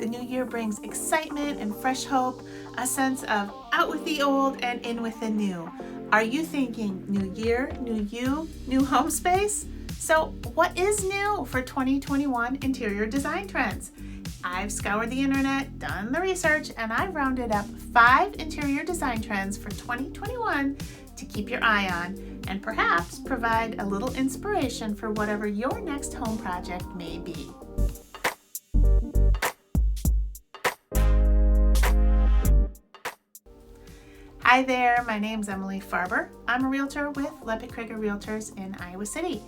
The new year brings excitement and fresh hope, a sense of out with the old and in with the new. Are you thinking new year, new you, new home space? So what is new for 2021 interior design trends? I've scoured the internet, done the research, and I've rounded up 5 interior design trends for 2021 to keep your eye on and perhaps provide a little inspiration for whatever your next home project may be. Hi there, my name's Emily Farber. I'm a realtor with Leppick Krieger Realtors in Iowa City.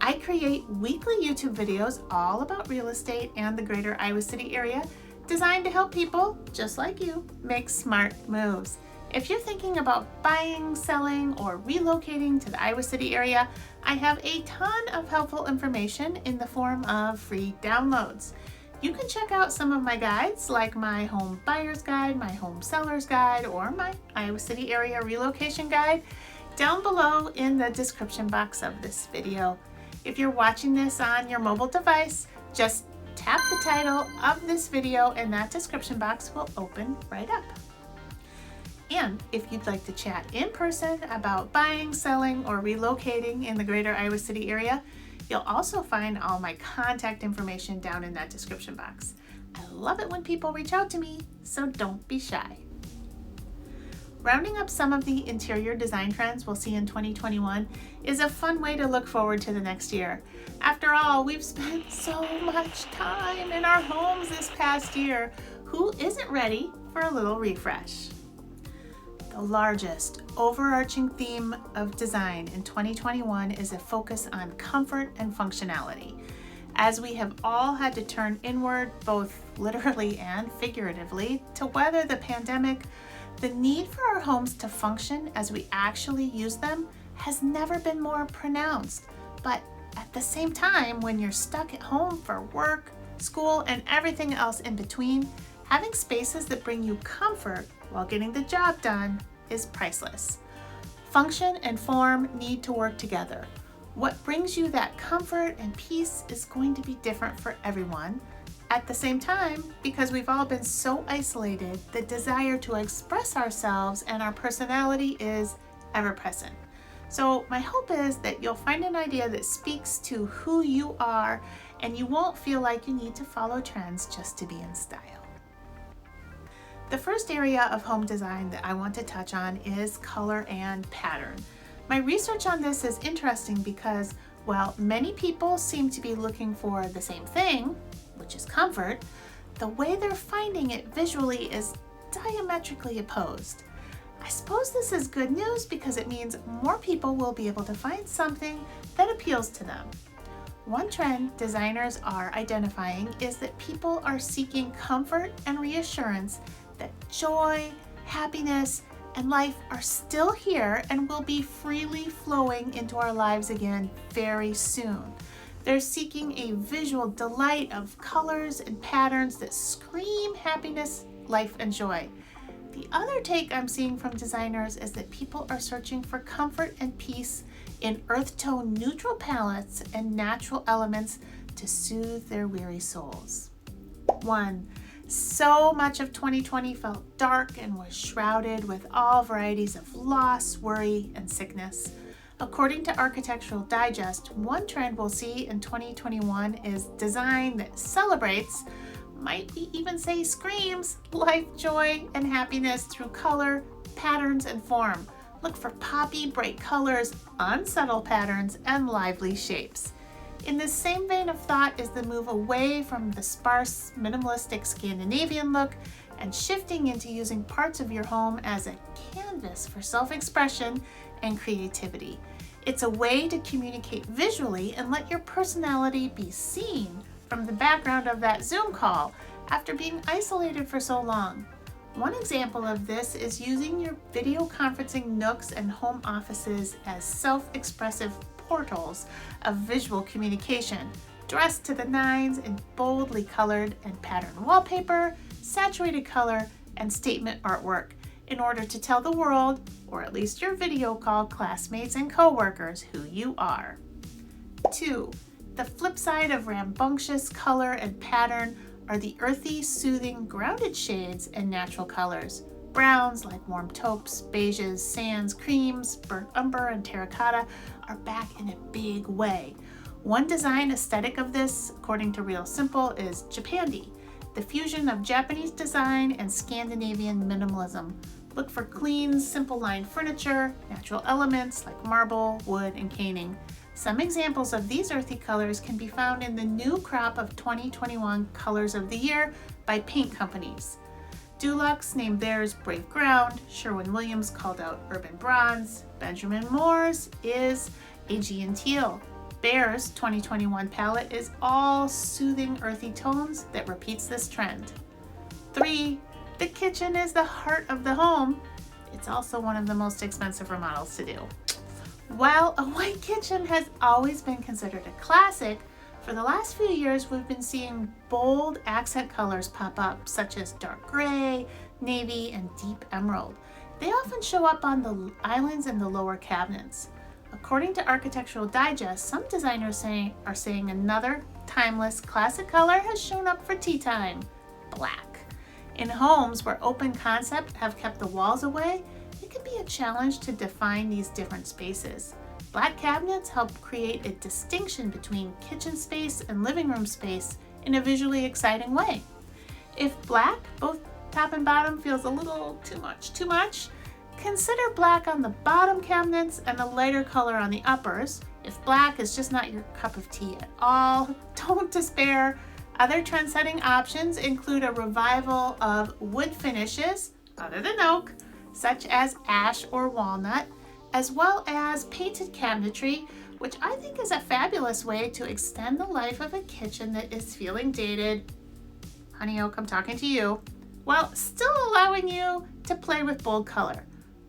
I create weekly YouTube videos all about real estate and the greater Iowa City area, designed to help people, just like you, make smart moves. If you're thinking about buying, selling, or relocating to the Iowa City area, I have a ton of helpful information in the form of free downloads. You can check out some of my guides, like my home buyer's guide, my home seller's guide, or my Iowa City area relocation guide, down below in the description box of this video. If you're watching this on your mobile device, just tap the title of this video and that description box will open right up. And if you'd like to chat in person about buying, selling, or relocating in the greater Iowa City area, you'll also find all my contact information down in that description box. I love it when people reach out to me, so don't be shy. Rounding up some of the interior design trends we'll see in 2021 is a fun way to look forward to the next year. After all, we've spent so much time in our homes this past year. Who isn't ready for a little refresh? The largest overarching theme of design in 2021 is a focus on comfort and functionality. As we have all had to turn inward, both literally and figuratively, to weather the pandemic, the need for our homes to function as we actually use them has never been more pronounced. But at the same time, when you're stuck at home for work, school, and everything else in between, having spaces that bring you comfort while getting the job done is priceless. Function and form need to work together. What brings you that comfort and peace is going to be different for everyone. At the same time, because we've all been so isolated, the desire to express ourselves and our personality is ever present. So my hope is that you'll find an idea that speaks to who you are and you won't feel like you need to follow trends just to be in style. The first area of home design that I want to touch on is color and pattern. My research on this is interesting because while many people seem to be looking for the same thing, which is comfort, the way they're finding it visually is diametrically opposed. I suppose this is good news because it means more people will be able to find something that appeals to them. One trend designers are identifying is that people are seeking comfort and reassurance that joy, happiness, and life are still here and will be freely flowing into our lives again very soon. They're seeking a visual delight of colors and patterns that scream happiness, life, and joy. The other take I'm seeing from designers is that people are searching for comfort and peace in earth tone neutral palettes and natural elements to soothe their weary souls. 1. So much of 2020 felt dark and was shrouded with all varieties of loss, worry, and sickness. According to Architectural Digest, one trend we'll see in 2021 is design that celebrates, might we even say screams, life, joy, and happiness through color, patterns, and form. Look for poppy, bright colors, unsubtle patterns, and lively shapes. In this same vein of thought is the move away from the sparse, minimalistic Scandinavian look and shifting into using parts of your home as a canvas for self-expression and creativity. It's a way to communicate visually and let your personality be seen from the background of that Zoom call after being isolated for so long. One example of this is using your video conferencing nooks and home offices as self-expressive portals of visual communication, dressed to the nines in boldly colored and patterned wallpaper, saturated color, and statement artwork in order to tell the world, or at least your video call classmates and coworkers, who you are. 2. The flip side of rambunctious color and pattern are the earthy, soothing, grounded shades and natural colors. Browns like warm taupes, beiges, sands, creams, burnt umber, and terracotta are back in a big way. One design aesthetic of this, according to Real Simple, is Japandi, the fusion of Japanese design and Scandinavian minimalism. Look for clean, simple lined furniture, natural elements like marble, wood, and caning. Some examples of these earthy colors can be found in the new crop of 2021 Colors of the Year by paint companies. Dulux named theirs Brave Ground, Sherwin-Williams called out Urban Bronze, Benjamin Moore's is Aegean Teal. Behr's 2021 palette is all soothing earthy tones that repeats this trend. 3. The kitchen is the heart of the home. It's also one of the most expensive remodels to do. While a white kitchen has always been considered a classic, for the last few years we've been seeing bold accent colors pop up, such as dark gray, navy, and deep emerald. They often show up on the islands and the lower cabinets. According to Architectural Digest, some designers are saying another timeless classic color has shown up for tea time: black. In homes where open concept have kept the walls away, it can be a challenge to define these different spaces. Black cabinets help create a distinction between kitchen space and living room space in a visually exciting way. If black, both top and bottom, feels a little too much, consider black on the bottom cabinets and a lighter color on the uppers. If black is just not your cup of tea at all, don't despair. Other trend-setting options include a revival of wood finishes, other than oak, such as ash or walnut, as well as painted cabinetry, which I think is a fabulous way to extend the life of a kitchen that is feeling dated. Honey Oak, I'm talking to you, while still allowing you to play with bold color.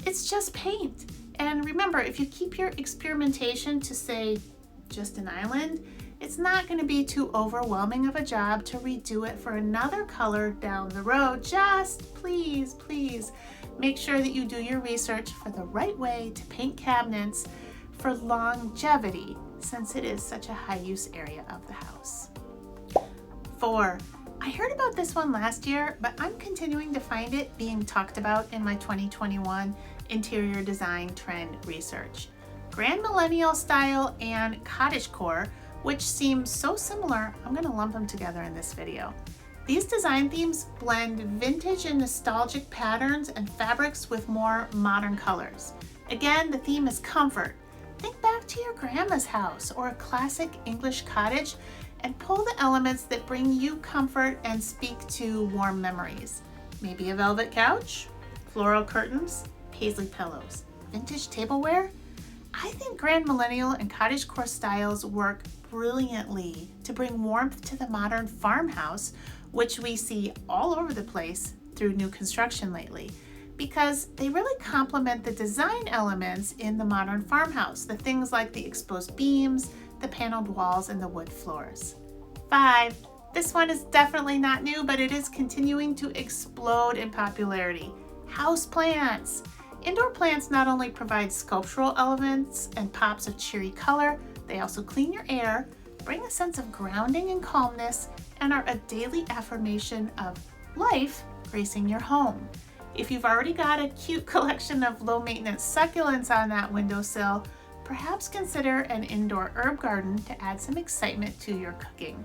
It's just paint. And remember, if you keep your experimentation to, say, just an island, it's not going to be too overwhelming of a job to redo it for another color down the road. Just please make sure that you do your research for the right way to paint cabinets for longevity, since it is such a high use area of the house. 4. I heard about this one last year, but I'm continuing to find it being talked about in my 2021 interior design trend research. Grand Millennial style and cottagecore, which seem so similar, I'm going to lump them together in this video. These design themes blend vintage and nostalgic patterns and fabrics with more modern colors. Again, the theme is comfort. Think back to your grandma's house or a classic English cottage and pull the elements that bring you comfort and speak to warm memories. Maybe a velvet couch, floral curtains, paisley pillows, vintage tableware. I think Grand Millennial and cottagecore styles work brilliantly to bring warmth to the modern farmhouse, which we see all over the place through new construction lately, because they really complement the design elements in the modern farmhouse, the things like the exposed beams, the paneled walls, and the wood floors. 5. This one is definitely not new, but it is continuing to explode in popularity. Houseplants. Indoor plants not only provide sculptural elements and pops of cheery color, they also clean your air, bring a sense of grounding and calmness, and are a daily affirmation of life gracing your home. If you've already got a cute collection of low-maintenance succulents on that windowsill, perhaps consider an indoor herb garden to add some excitement to your cooking.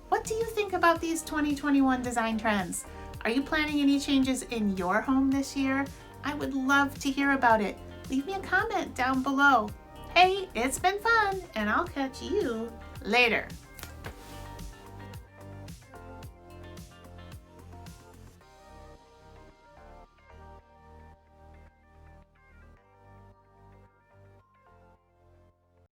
What do you think about these 2021 design trends? Are you planning any changes in your home this year? I would love to hear about it. Leave me a comment down below. Hey, it's been fun, and I'll catch you later.